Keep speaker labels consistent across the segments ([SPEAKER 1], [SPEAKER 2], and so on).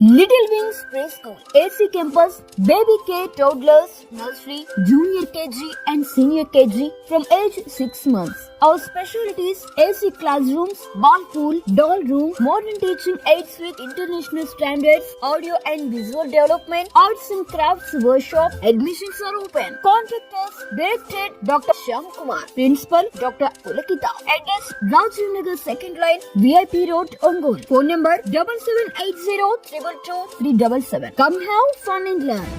[SPEAKER 1] Little Wings Preschool, AC Campus, Baby K, Toddlers, Nursery, Junior KG and Senior KG from age 6 months. Our specialties: AC classrooms, ball pool, doll room, modern teaching aids with international standards, audio and visual development, arts and crafts workshop. Admissions are open. Contact us. Directed Dr. Shyam Kumar. Principal Dr. Pulakita. Address Rajiv Nagar 2nd line, VIP Road, Ongole. Phone number 7780 377. Come have fun and learn.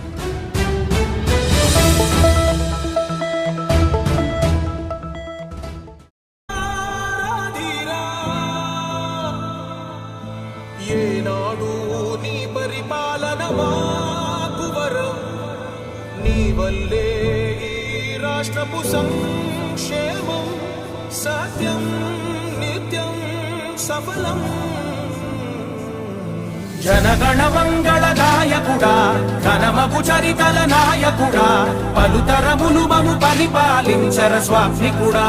[SPEAKER 2] ఏనాడు నీ పరిపాలన మాకు వరం, నీ వల్లే ఈ రాష్ట్రపు సంక్షేమం సత్యం నిత్యం సఫలం. జనగణ మంగళ గాయకుడా, ఘనమగు చరితల నాయకుడా, పలుతరములు మము పరిపాలించర స్వామికుడా.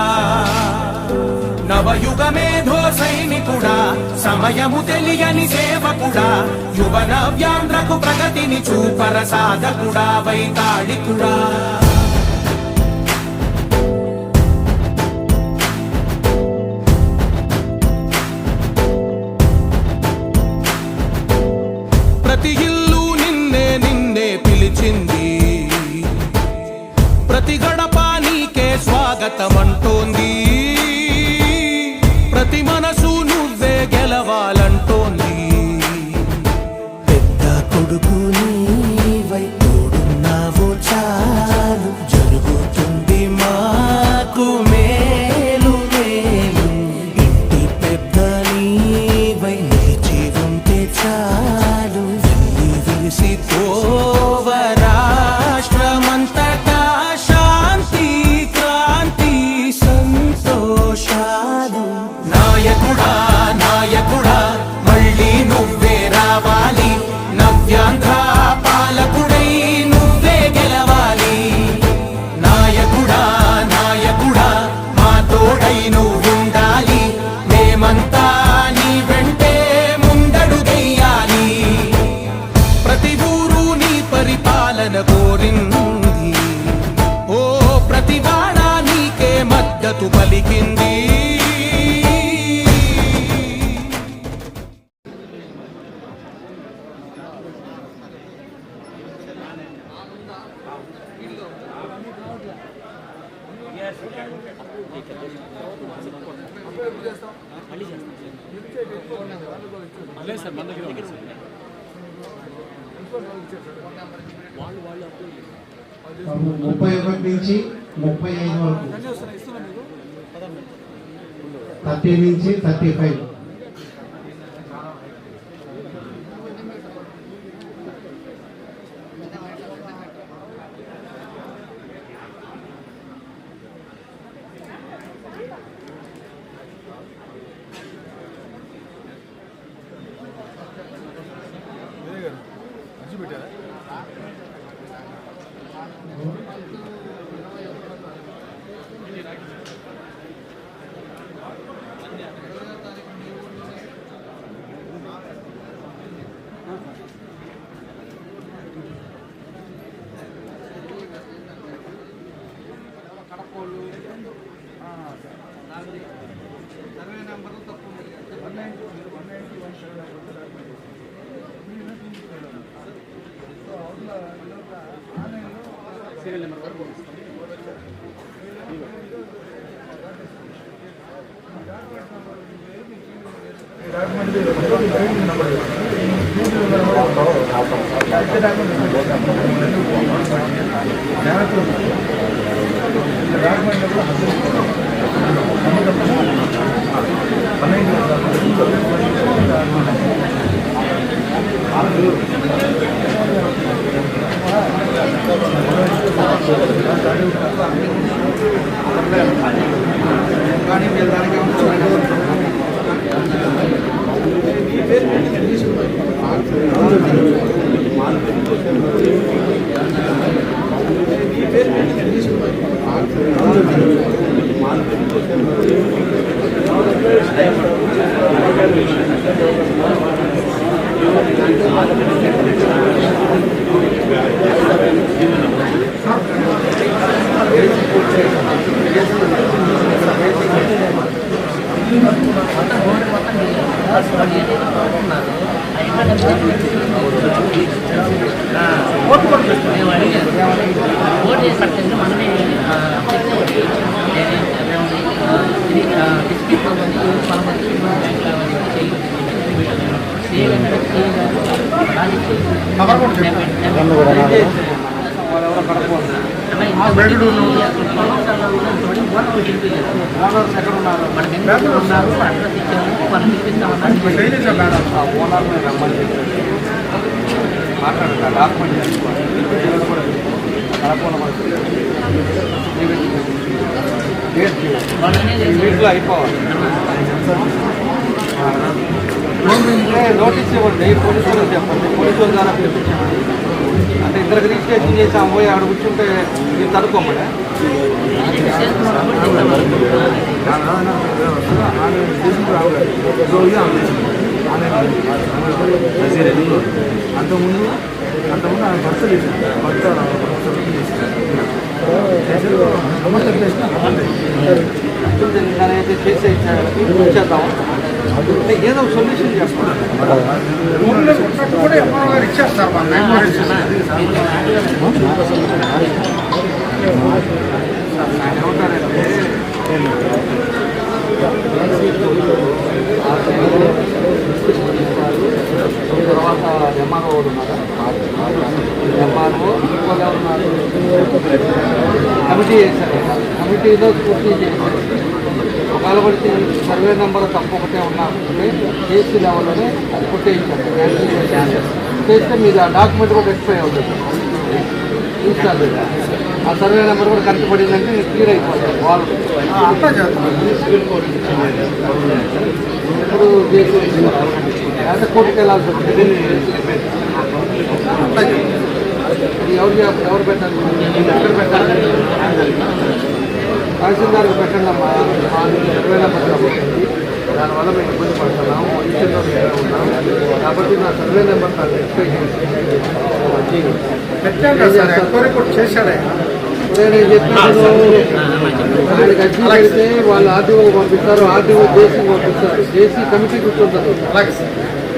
[SPEAKER 2] నవయుగ మేధో సైనికుడా, సమయము తెలియని సేవకుడా, యువ నవ్యాంధ్రకు ప్రగతిని చూపర సాధకుడా, వైతాళికుడా. ప్రతి ఇల్లు నిన్నే నిన్నే పిలిచింది, ప్రతి గడప నీకే స్వాగతమంటోంది, ప్రతి మనసు నువ్వే గెలవాలంటోంది.
[SPEAKER 3] పెద్ద కొడుకు నీవై తోడున్నావు చాలు, జరుగుతుంది మాకు మేలు మేలు. ఇంటి పెద్ద నీవై నిలిచి ఉంటే చాలు, వెళ్ళి విలిసి పోవ రాష్ట్రమంతటా శాంతి క్రాంతి సంతోషాలు. నాయకుడా నాయకుడా మళ్ళీ నువ్వే రావాలి, నవ్యాంధ్ర పాలకుడై నువ్వే గెలవాలి. నాయకుడా నాయకుడా మా తోడై నువ్వుండాలి, మేమంతా నీ వెంటే ముందడుగెయ్యాలి. ప్రతి ఊరు నీ పరిపాలన కోరింది, ఓ ప్రతి వాడ నీకే మద్దతు పలికింది.
[SPEAKER 4] సార్ మన దగ్గర ఉంది సార్.
[SPEAKER 5] 31 నుంచి 35 వరకు, 30 నుంచి 35.
[SPEAKER 4] సీరియల్ నెంబర్ వరకు
[SPEAKER 6] అయిపోవాలి నోటీస్ ఇవ్వండి, పోలీసులు చెప్పండి, పోలీసుల ద్వారా పిలిపించండి. అంటే ఇద్దరికి రిజిస్ట్రేషన్ చేసాం పోయి ఆడ కూర్చుంటే మీరు తడుకోమని
[SPEAKER 7] అంతకుముందు ఆయన భర్త
[SPEAKER 6] అయితే చేసే ఇచ్చేద్దాం. అంటే ఏదో సొల్యూషన్ చేస్తాం.
[SPEAKER 7] కూడా ఎంఆర్ఓ గారు ఇచ్చేస్తారు
[SPEAKER 6] ఏమంటారంటే తర్వాత ఎంఆర్ఓ ఉన్నారు, ఎంఆర్ఓ ఇంకోగా ఉన్నారు, కమిటీ చేశారు. కమిటీలో పూర్తి చేశారు. ఒకవేళ పడితే సర్వే నెంబర్ తప్పు ఒకటే ఉన్నారంటే కేసీ లెవెల్లోనే కొట్టేయించారు. చేస్తే మీరు ఆ డాక్యుమెంట్ కూడా ఎక్స్పైర్ అవుతుంది. ఇన్స్టాల్ ఆ సర్వే నెంబర్ కూడా కరెక్ట్ పడిందంటే క్లియర్ అయిపోతుంది. వాళ్ళు ఇప్పుడు లేకపోతే కోర్టుకి వెళ్ళాల్సి ఉంటుంది. ఎవరు పెట్టాలి, ఎక్కడ పెట్టాలి? తహసీల్దార్కి పెట్టండి అమ్మా. సర్వే నెంబర్ కాబట్టి దానివల్ల మేము ఇబ్బంది పడుతున్నాం, పొజిషన్లో ఉన్నాం కాబట్టి నా సర్వే నెంబర్ నాకు ఎక్స్పెక్ట్
[SPEAKER 7] చేశాడే.
[SPEAKER 6] నేను చెప్పాను ఆయనకి అర్జీ పెడితే వాళ్ళు ఆర్టీఓ పంపిస్తారు, ఆర్టీఓ జేసీ పంపిస్తారు, జేసీ కమిటీ కూర్చుంటారు.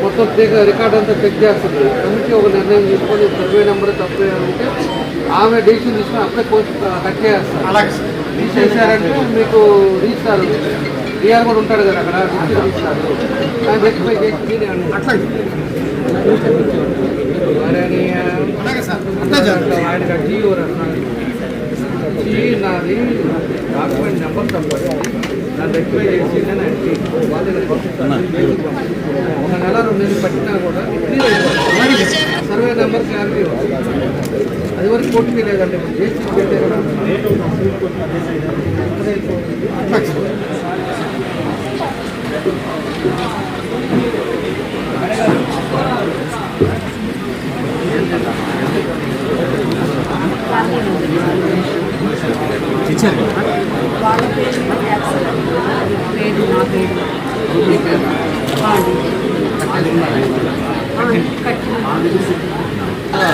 [SPEAKER 6] మొత్తం రికార్డ్ అంతా చెక్ చేస్తుంది. కమిటీ ఒక నిర్ణయం తీసుకొని సర్వే నెంబర్ తప్పే ఉంటే ఆమె డెసిషన్ తీసుకొని అప్పుడే పోస్ట్ కట్ చేస్తారు. తీసేసారంటే మీకు రిజిస్టార్ డిఆర్ కూడా ఉంటాడు కదా అక్కడ, రిజిస్టార్ ఆయన రెక్టిఫై చేసి ఆయనకి అర్జీ నాది డాక్యుమెంట్ నెంబర్ తప్పదు, దాన్ని రెక్టిఫై చేసి ఒక నెల 2 నెలలు పట్టినా కూడా సర్వే నెంబర్ క్లారిటీ అది వరకు కోర్టుకి లేదంటే చేసి పెట్టే కూడా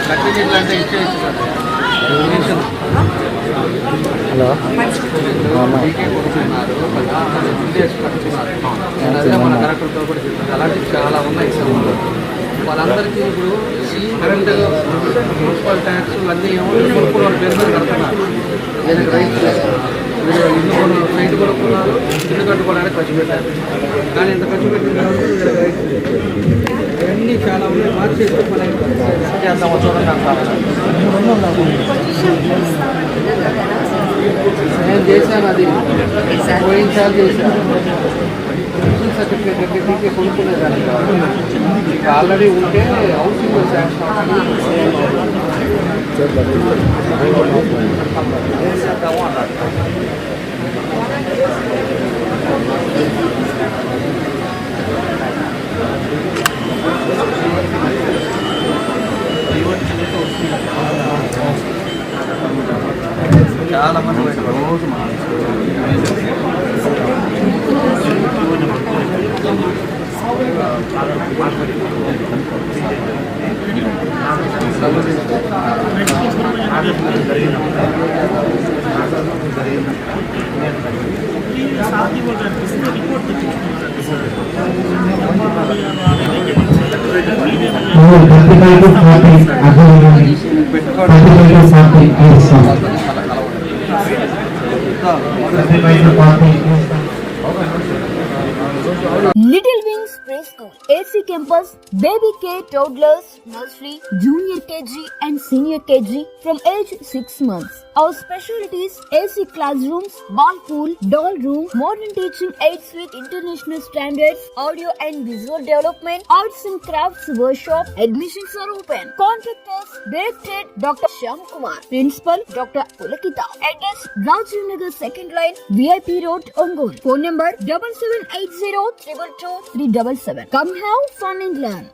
[SPEAKER 6] కట్టినట్లంటే ఇచ్చేసి మన కలెక్టర్తో కూడా చెప్తారు. అలాంటివి చాలా ఉన్నాయి సమయంలో. వాళ్ళందరికీ ఇప్పుడు కరెంట్ మున్సిపల్ ట్యాక్స్ అన్నీ కొనుక్కున్న వాళ్ళ పేరు మీద కడుతున్నారు. దీనికి రైతు మీరు రైతు కొనుక్కున్నారు, ఇల్లు కట్టుకోవడానికి ఖర్చు పెట్టారు. కానీ ఇంత ఖర్చు పెట్టిన తర్వాత రైతు ఇవన్నీ చాలా ఉన్నాయి. మార్చేస్తే మన చేద్దాం చూడండి అంటారు. నేను చేశాను, అది పోయినసారి చేశాను. సర్టిఫికేట్ అంటే టీకే కొనుక్కునేదాన్ని కాదు. ఆల్రెడీ ఉంటే హౌసింగ్లో శాంక్షన్ చేద్దాము అన్నారు. చాలా మంది రోజు
[SPEAKER 1] Little Wings Preschool, AC Campus, Baby K Toddlers, Nursery, Junior KG and Senior KG from age 6 months. Our specialties: AC classrooms, ball pool, doll room, modern teaching aids with international standards, audio and visual development, arts and crafts workshop. Admissions are open. Contact us. Directed Dr. Shyam Kumar. Principal Dr. Pulakita. Address: Rajiv Nagar 2nd Line, VIP Road, Ongole. Phone number 7780 222 377. Come have fun and learn.